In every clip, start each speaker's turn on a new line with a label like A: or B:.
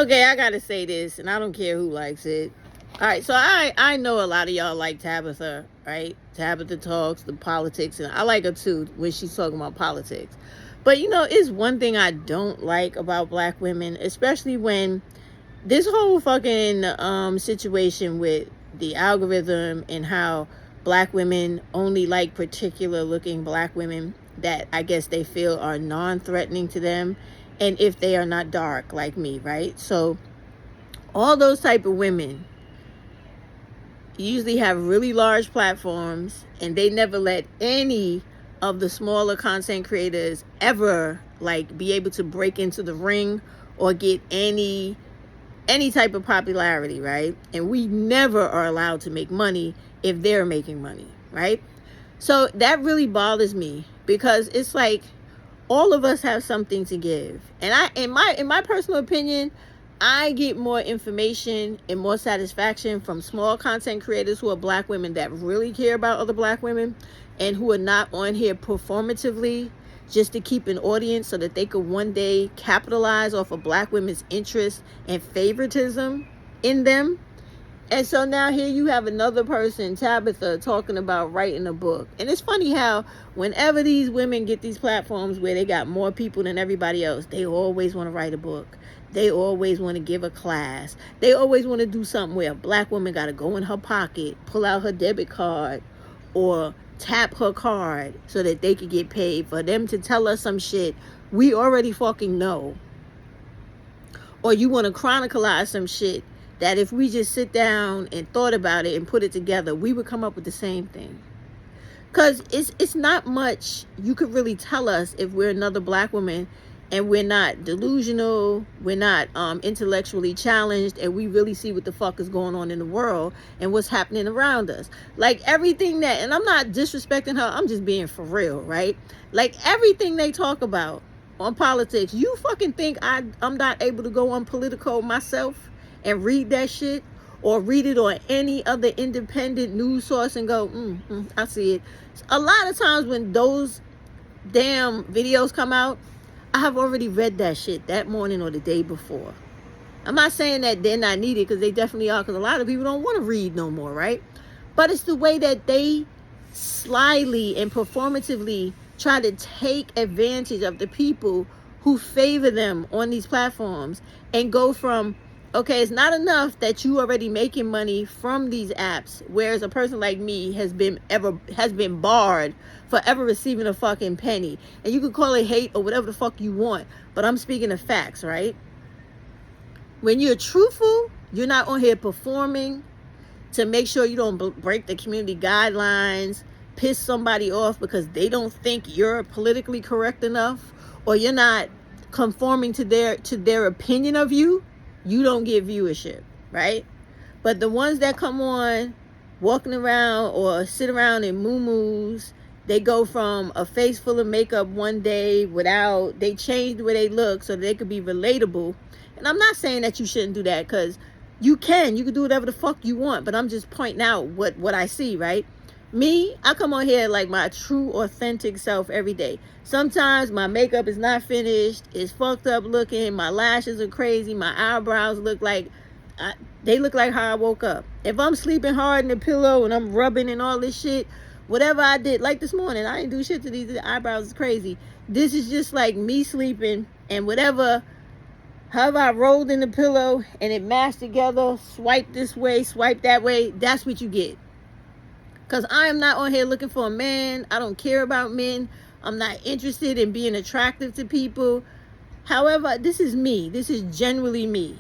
A: Okay, I gotta say this, and I don't care who likes it. All right, so I know a lot of y'all like Tabitha, right? Tabitha talks the politics, and I like her too when she's talking about politics. But you know, it's one thing I don't like about black women, especially when this whole fucking situation with the algorithm and how black women only like particular looking black women that I guess they feel are non-threatening to them, and if they are not dark like me, right? So all those type of women usually have really large platforms, and they never let any of the smaller content creators ever like be able to break into the ring or get any type of popularity, right? And we never are allowed to make money if they're making money, right? So that really bothers me because it's like all of us have something to give. And in my personal opinion, I get more information and more satisfaction from small content creators who are black women that really care about other black women and who are not on here performatively just to keep an audience so that they could one day capitalize off of black women's interest and favoritism in them. And so now here you have another person, Tabitha, talking about writing a book. And it's funny how whenever these women get these platforms where they got more people than everybody else, they always want to write a book. They always want to give a class. They always want to do something where a black woman got to go in her pocket, pull out her debit card, or tap her card so that they could get paid for them to tell us some shit we already fucking know. Or you want to chronicleize some shit that if we just sit down and thought about it and put it together, we would come up with the same thing. Because it's not much you could really tell us if we're another black woman and we're not delusional, we're not intellectually challenged, and we really see what the fuck is going on in the world and what's happening around us. Like everything that, and I'm not disrespecting her, I'm just being for real, right? Like everything they talk about on politics, you fucking think I'm not able to go on Politico myself and read that shit, or read it on any other independent news source and go, I see it. A lot of times when those damn videos come out, I have already read that shit that morning or the day before. I'm not saying that they're not needed, because they definitely are, because a lot of people don't want to read no more, right? But it's the way that they slyly and performatively try to take advantage of the people who favor them on these platforms and go from, okay, it's not enough that you already making money from these apps, whereas a person like me has been barred for ever receiving a fucking penny. And you could call it hate or whatever the fuck you want, but I'm speaking of facts, right? When you're truthful, you're not on here performing to make sure you don't break the community guidelines, piss somebody off because they don't think you're politically correct enough, or you're not conforming to their opinion of you. You don't get viewership, right? But the ones that come on walking around or sit around in muumuus, they go from a face full of makeup one day they change the way they look so they could be relatable. And I'm not saying that you shouldn't do that, because you can do whatever the fuck you want, but I'm just pointing out what I see, right? Me, I come on here like my true authentic self every day. Sometimes my makeup is not finished, it's fucked up looking, my lashes are crazy, my eyebrows look like they look like how I woke up. If I'm sleeping hard in the pillow and I'm rubbing and all this shit, whatever I did, like this morning, I didn't do shit to these eyebrows, is crazy. This is just like me sleeping, and however I rolled in the pillow and it mashed together, swipe this way, swipe that way, that's what you get. Because I am not on here looking for a man. I don't care about men. I'm not interested in being attractive to people. However, this is me. This is genuinely me,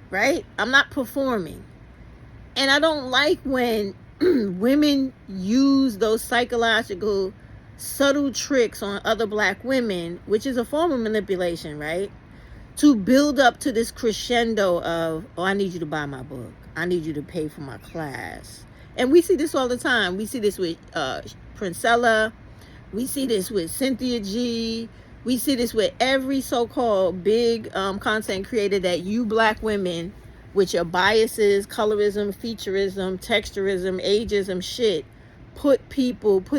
A: right? I'm not performing. And I don't like when women use those psychological subtle tricks on other black women, which is a form of manipulation, right? To build up to this crescendo of, oh, I need you to buy my book. I need you to pay for my class. And we see this all the time. We see this with Princella. We see this with Cynthia G. We see this with every so-called big content creator that you black women, with your biases, colorism, featureism, texturism, ageism shit, put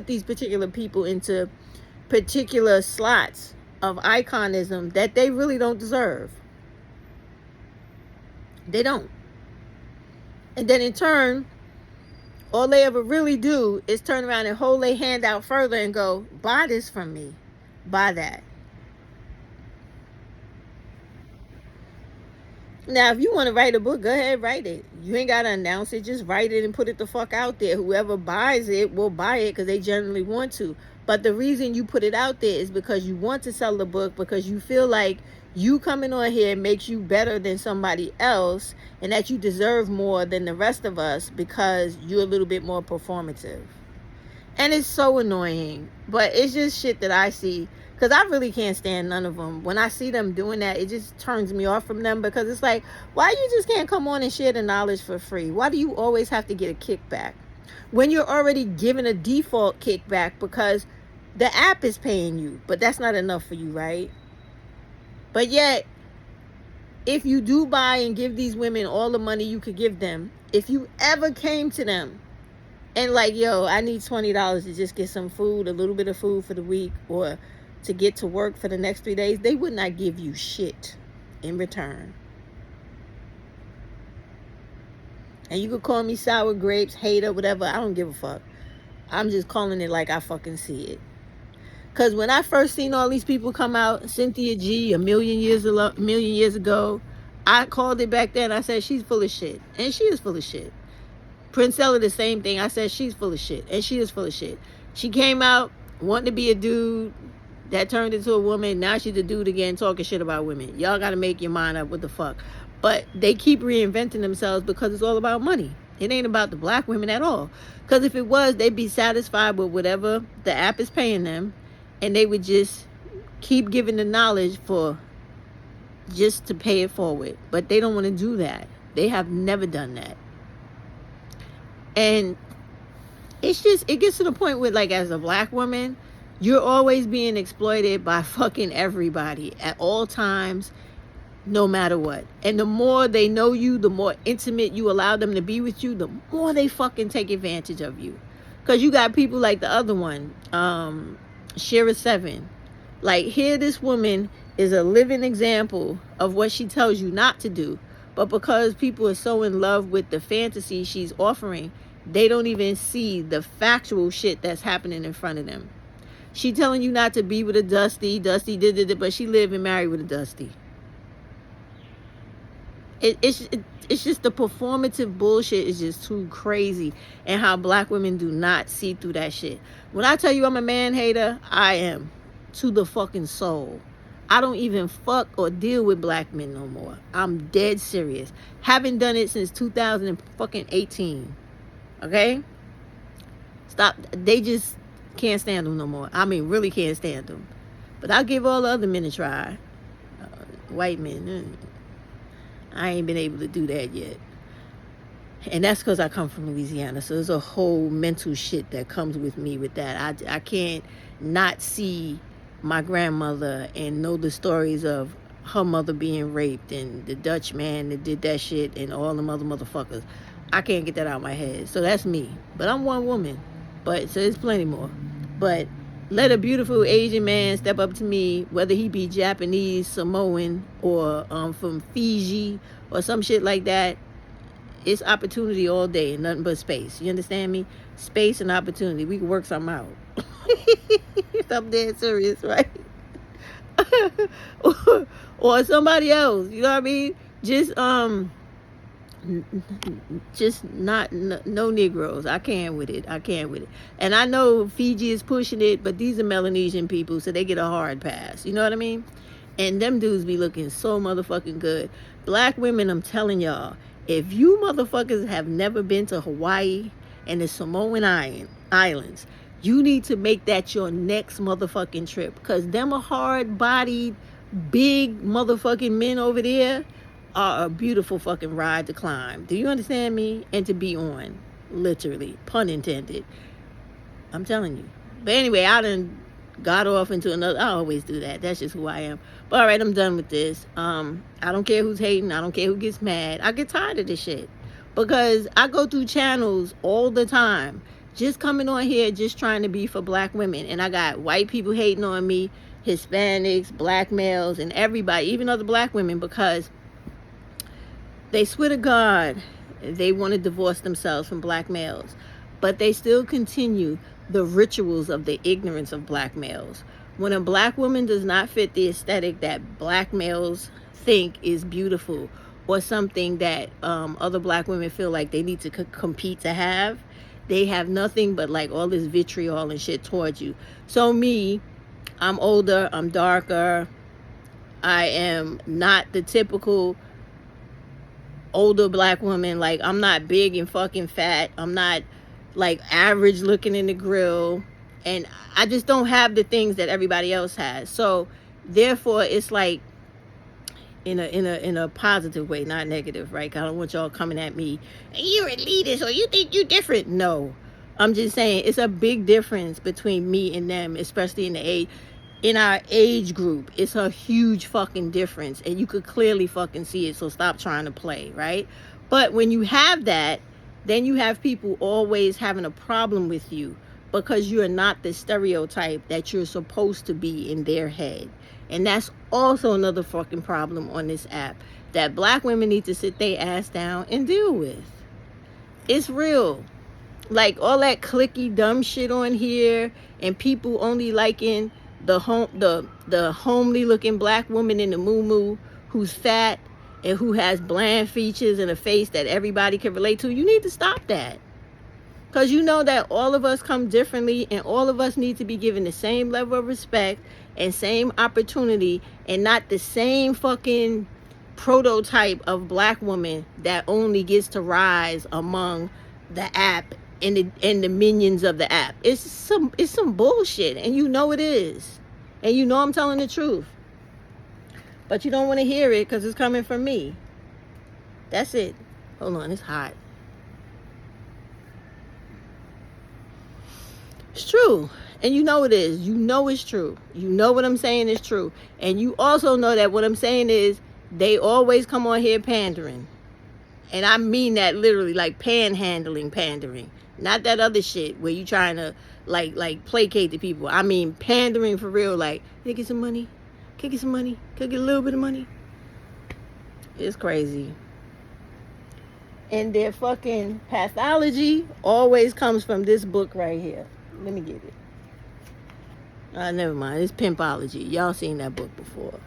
A: these particular people into particular slots of iconism that they really don't deserve. They don't. And then in turn, all they ever really do is turn around and hold their hand out further and go, buy this from me. Buy that. Now, if you want to write a book, go ahead, write it. You ain't got to announce it. Just write it and put it the fuck out there. Whoever buys it will buy it because they generally want to. But the reason you put it out there is because you want to sell the book, because you feel like you coming on here makes you better than somebody else, and that you deserve more than the rest of us because you're a little bit more performative. And it's so annoying. But it's just shit that I see. Because I really can't stand none of them. When I see them doing that, it just turns me off from them. Because it's like, why you just can't come on and share the knowledge for free? Why do you always have to get a kickback? When you're already given a default kickback because the app is paying you. But that's not enough for you, right? But yet, if you do buy and give these women all the money you could give them, if you ever came to them and like, yo, I need $20 to just get some food, a little bit of food for the week, or to get to work for the next 3 days, they would not give you shit in return. And you could call me sour grapes, hater, whatever. I don't give a fuck. I'm just calling it like I fucking see it. Because when I first seen all these people come out, Cynthia G, a million years ago, I called it back then. I said, she's full of shit. And she is full of shit. Princella, the same thing. I said, she's full of shit. And she is full of shit. She came out wanting to be a dude that turned into a woman. Now she's a dude again talking shit about women. Y'all got to make your mind up. What the fuck? But they keep reinventing themselves because it's all about money. It ain't about the black women at all. Because if it was, they'd be satisfied with whatever the app is paying them. And they would just keep giving the knowledge for just to pay it forward. But they don't want to do that. They have never done that. And it's just, it gets to the point where, like, as a black woman, you're always being exploited by fucking everybody at all times, no matter what. And the more they know you, the more intimate you allow them to be with you, the more they fucking take advantage of you. Because you got people like the other one, Shira 7. Like, here this woman is a living example of what she tells you not to do. But because people are so in love with the fantasy she's offering, they don't even see the factual shit that's happening in front of them. She telling you not to be with a Dusty did it, but she live and married with a Dusty. It's just the performative bullshit is just too crazy, and how black women do not see through that shit. When I tell you I'm a man hater, I am, to the fucking soul. I don't even fuck or deal with black men no more. I'm dead serious. Haven't done it since 2018. Okay? Stop. They just can't stand them no more. I mean, really can't stand them. But I'll give all the other men a try. White men. I ain't been able to do that yet. And that's because I come from Louisiana. So there's a whole mental shit that comes with me with that. I can't not see my grandmother and know the stories of her mother being raped and the Dutch man that did that shit and all them other motherfuckers. I can't get that out of my head. So that's me. But I'm one woman. But so there's plenty more. But let a beautiful Asian man step up to me, whether he be Japanese, Samoan, or from Fiji or some shit like that. It's opportunity all day and nothing but space. You understand me? Space and opportunity. We can work something out. I'm dead serious, right? or somebody else. You know what I mean? Just not no Negroes. I can't with it. And I know Fiji is pushing it, but these are Melanesian people, so they get a hard pass. You know what I mean? And them dudes be looking so motherfucking good. Black women, I'm telling y'all, if you motherfuckers have never been to Hawaii and the Samoan Islands, you need to make that your next motherfucking trip. Because them are hard-bodied, big motherfucking men over there are a beautiful fucking ride to climb. Do you understand me? And to be on. Literally. Pun intended. I'm telling you. But anyway, I done got off into another. I always do that. That's just who I am. But all right, I'm done with this. I don't care who's hating. I don't care who gets mad. I get tired of this shit. Because I go through channels all the time. Just coming on here, just trying to be for black women. And I got white people hating on me, Hispanics, black males, and everybody, even other black women, because They swear to God they want to divorce themselves from black males, but they still continue the rituals of the ignorance of black males. When a black woman does not fit the aesthetic that black males think is beautiful, or something that other black women feel like they need to compete to have, they have nothing but like all this vitriol and shit towards you. So me, I'm older, I'm darker, I am not the typical older black woman. Like, I'm not big and fucking fat, I'm not like average looking in the grill, and I just don't have the things that everybody else has. So therefore it's like in a positive way, not negative, right? I don't want y'all coming at me, you're elitist or you think you're different. No, I'm just saying it's a big difference between me and them, especially in our age group. It's a huge fucking difference, and you could clearly fucking see it. So stop trying to play, right? But when you have that, then you have people always having a problem with you because you're not the stereotype that you're supposed to be in their head. And that's also another fucking problem on this app that black women need to sit their ass down and deal with. It's real. Like all that clicky dumb shit on here, and people only liking the homely looking black woman in the muumuu who's fat and who has bland features and a face that everybody can relate to. You need to stop that. Because you know that all of us come differently, and all of us need to be given the same level of respect and same opportunity, and not the same fucking prototype of black woman that only gets to rise among the app and the minions of the app. It's some bullshit, and you know it is. And you know I'm telling the truth. But you don't want to hear it because it's coming from me. That's it. Hold on, it's hot. It's true. And you know it is. You know it's true. You know what I'm saying is true. And you also know that what I'm saying is they always come on here pandering. And I mean that literally, like panhandling, pandering. Not that other shit where you trying to like placate the people. I mean pandering for real. Like, can I get some money? Can I get some money? Can I get a little bit of money? It's crazy. And their fucking pathology always comes from this book right here. Let me get it. Never mind. It's Pimpology. Y'all seen that book before.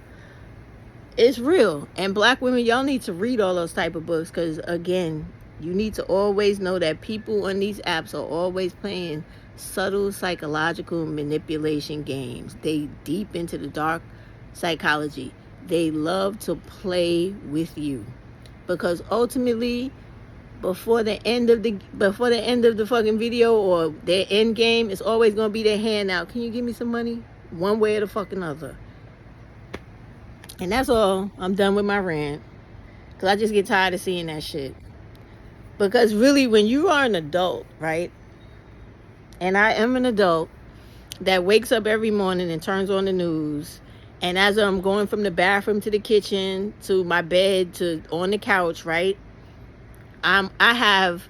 A: It's real. And black women, y'all need to read all those type of books, because again, you need to always know that people on these apps are always playing subtle psychological manipulation games. They deep into the dark psychology. They love to play with you, because ultimately, before the end of the fucking video or their end game, it's always gonna be their hand out. Can you give me some money? One way or the fucking other. And that's all. I'm done with my rant, because I just get tired of seeing that shit. Because really, when you are an adult, right? And I am an adult that wakes up every morning and turns on the news, and as I'm going from the bathroom to the kitchen to my bed to on the couch, right? I have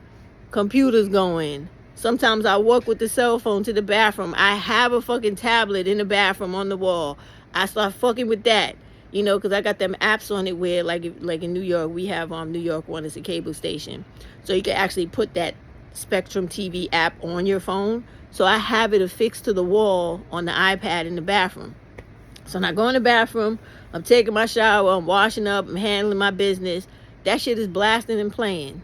A: computers going. Sometimes I walk with the cell phone to the bathroom. I have a fucking tablet in the bathroom on the wall. I start fucking with that, you know, because I got them apps on it where, like in New York, we have New York One is a cable station, so you can actually put that Spectrum TV app on your phone. So I have it affixed to the wall on the iPad in the bathroom. So when I go in the bathroom, I'm taking my shower, I'm washing up, I'm handling my business. That shit is blasting and playing.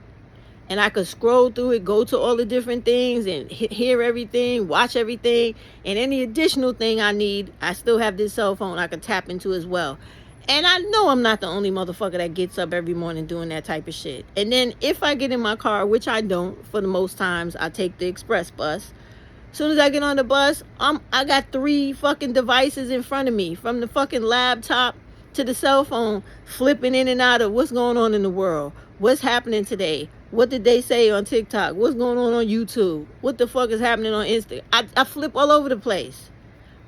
A: And I could scroll through it, go to all the different things and hear everything, watch everything. And any additional thing I need, I still have this cell phone I could tap into as well. And I know I'm not the only motherfucker that gets up every morning doing that type of shit. And then if I get in my car, which I don't for the most times, I take the express bus. As soon as I get on the bus, I got 3 fucking devices in front of me, from the fucking laptop to the cell phone, flipping in and out of what's going on in the world, what's happening today, what did they say on TikTok, what's going on YouTube, what the fuck is happening on Instagram. I flip all over the place.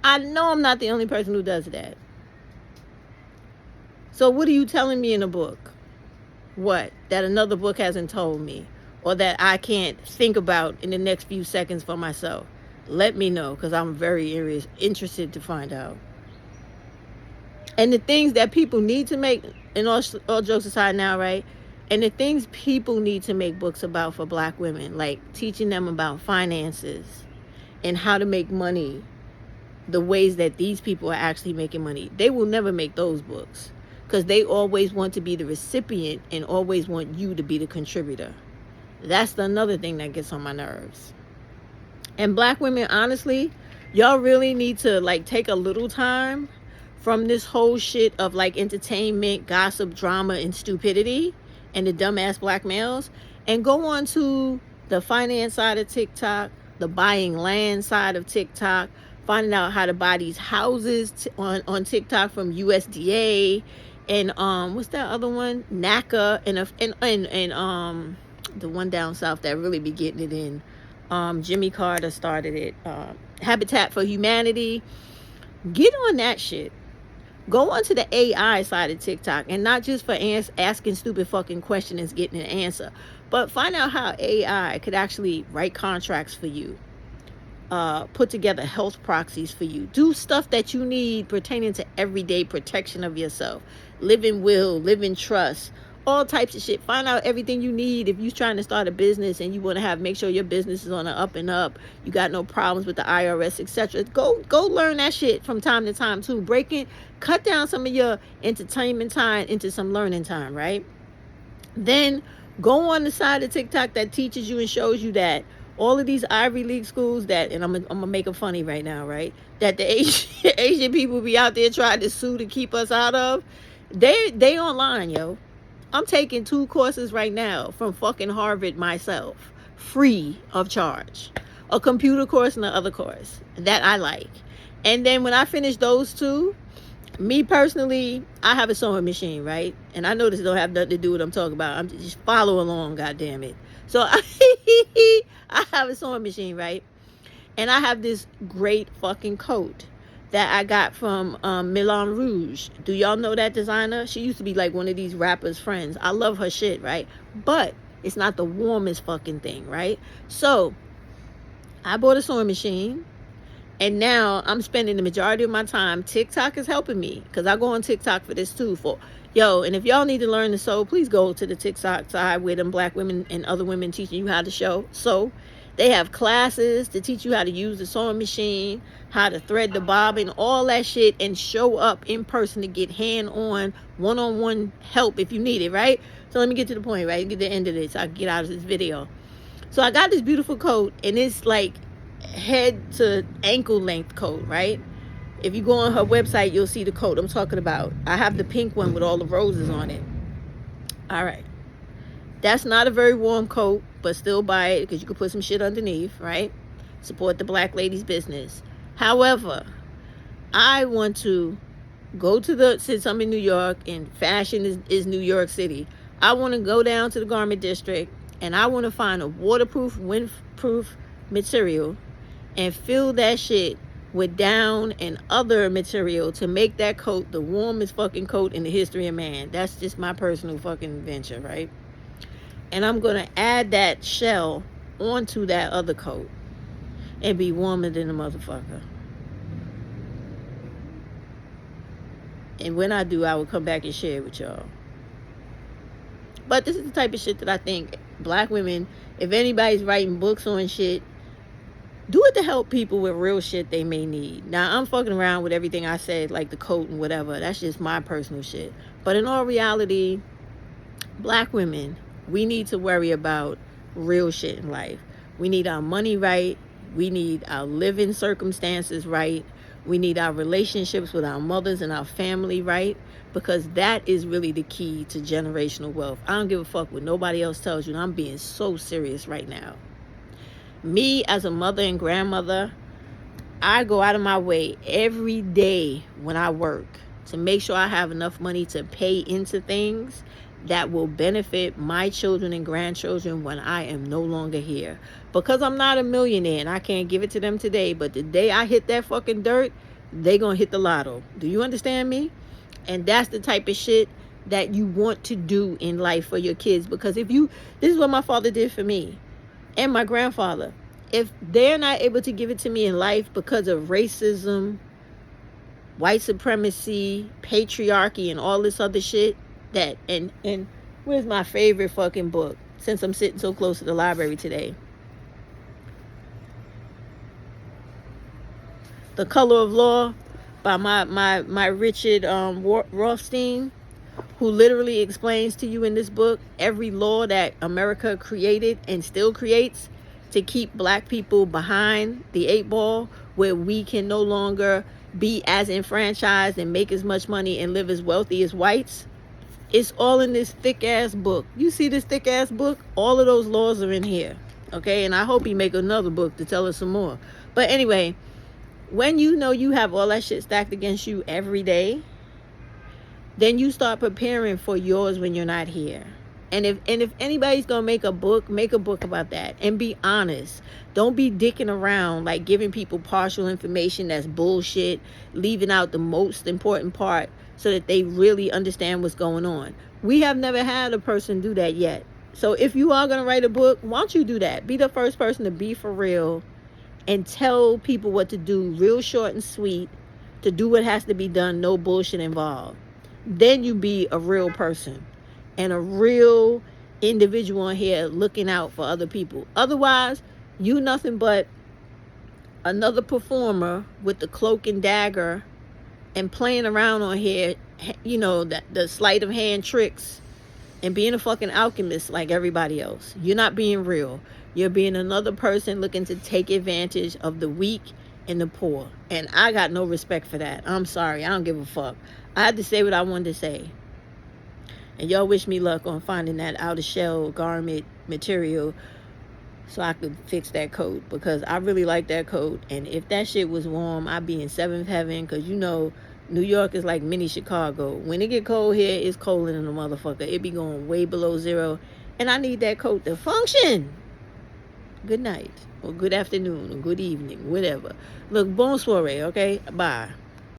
A: I know I'm not the only person who does that. So what are you telling me in a book? What? That another book hasn't told me, or that I can't think about in the next few seconds for myself? Let me know, because I'm very interested to find out. And the things that people need to make, and all jokes aside now, right? And the things people need to make books about for black women, like teaching them about finances and how to make money the ways that these people are actually making money. They will never make those books because they always want to be the recipient and always want you to be the contributor. That's another thing that gets on my nerves. And black women, honestly, y'all really need to like take a little time from this whole shit of like entertainment, gossip, drama, and stupidity and the dumbass black males, and go on to the finance side of TikTok, the buying land side of TikTok, finding out how to buy these houses on TikTok from USDA and what's that other one? NACA and the one down south that really be getting it in. Jimmy Carter started it. Habitat for Humanity. Get on that shit. Go onto the AI side of TikTok, and not just for asking stupid fucking questions and getting an answer, but find out how AI could actually write contracts for you, put together health proxies for you, do stuff that you need pertaining to everyday protection of yourself, live in will, live in trust, all types of shit. Find out everything you need if you're trying to start a business and you want to make sure your business is on the up and up, you got no problems with the IRS, etc. Go learn that shit from time to time too. Cut down some of your entertainment time into some learning time, right? Then go on the side of TikTok that teaches you and shows you that all of these Ivy League schools that, and I'm gonna make them funny right now, right? That the Asian people be out there trying to sue to keep us out of. They online, yo. I'm taking 2 courses right now from fucking Harvard myself, free of charge. A computer course and the other course that I like. And then when I finish those 2, me personally, I have a sewing machine, right? And I know this don't have nothing to do with what I'm talking about. I'm just follow along, goddammit. So I have a sewing machine, right? And I have this great fucking coat that I got from Moulin Rouge. Do y'all know that designer? She used to be like one of these rappers' friends. I love her shit, right? But it's not the warmest fucking thing, right? So I bought a sewing machine, and now I'm spending the majority of my time. TikTok is helping me because I go on TikTok for this too. And if y'all need to learn to sew, please go to the TikTok side where them black women and other women teaching you how to sew. They have classes to teach you how to use the sewing machine, how to thread the bobbin, all that shit, and show up in person to get hand-on, one-on-one help if you need it, right? So let me get to the point, right? Get to the end of this. I can get out of this video. So I got this beautiful coat, and it's like head to ankle length coat, right? If you go on her website, you'll see the coat I'm talking about. I have the pink one with all the roses on it. All right. That's not a very warm coat, but still buy it because you can put some shit underneath, right? Support the black lady's business. However, I want to go since I'm in New York and fashion is New York City, I want to go down to the garment district and I want to find a waterproof, windproof material and fill that shit with down and other material to make that coat the warmest fucking coat in the history of man. That's just my personal fucking venture, right? And I'm going to add that shell onto that other coat and be warmer than a motherfucker. And when I do, I will come back and share it with y'all. But this is the type of shit that I think black women, if anybody's writing books on shit, do it to help people with real shit they may need. Now, I'm fucking around with everything I said, like the coat and whatever. That's just my personal shit. But in all reality, black women, we need to worry about real shit in life. We need our money right. We need our living circumstances right. We need our relationships with our mothers and our family right. Because that is really the key to generational wealth. I don't give a fuck what nobody else tells you. And I'm being so serious right now. Me as a mother and grandmother, I go out of my way every day when I work to make sure I have enough money to pay into things that will benefit my children and grandchildren when I am no longer here. Because I'm not a millionaire and I can't give it to them today, but the day I hit that fucking dirt, they gonna hit the lotto. Do you understand me? And that's the type of shit that you want to do in life for your kids. Because this is what my father did for me and my grandfather. If they're not able to give it to me in life because of racism, white supremacy, patriarchy, and all this other shit, and Where's my favorite fucking book? Since I'm sitting so close to the library today. The Color of Law by my Richard Rothstein, who literally explains to you in this book every law that America created and still creates to keep black people behind the 8 ball, where we can no longer be as enfranchised and make as much money and live as wealthy as whites. It's all in this thick ass book. You see this thick ass book? All of those laws are in here. Okay, and I hope he make another book to tell us some more. But anyway, when you know you have all that shit stacked against you every day, then you start preparing for yours when you're not here. And if anybody's gonna make a book about that, and be honest. Don't be dicking around like giving people partial information that's bullshit, leaving out the most important part so that they really understand what's going on. We have never had a person do that yet. So if you are gonna write a book, why don't you do that? Be the first person to be for real and tell people what to do, real short and sweet, to do what has to be done, no bullshit involved. Then you be a real person and a real individual in here looking out for other people. Otherwise, you nothing but another performer with the cloak and dagger and playing around on here, you know, the sleight of hand tricks and being a fucking alchemist like everybody else. You're not being real. You're being another person looking to take advantage of the weak and the poor. And I got no respect for that. I'm sorry. I don't give a fuck. I had to say what I wanted to say. And y'all wish me luck on finding that outer shell garment material so I could fix that coat, because I really like that coat. And if that shit was warm, I'd be in 7th heaven, because you know New York is like mini Chicago. When it get cold here, it's colder than a motherfucker. It be going way below zero, and I need that coat to function. Good night, or good afternoon, or good evening, whatever. Look, bon soiree, okay? Bye.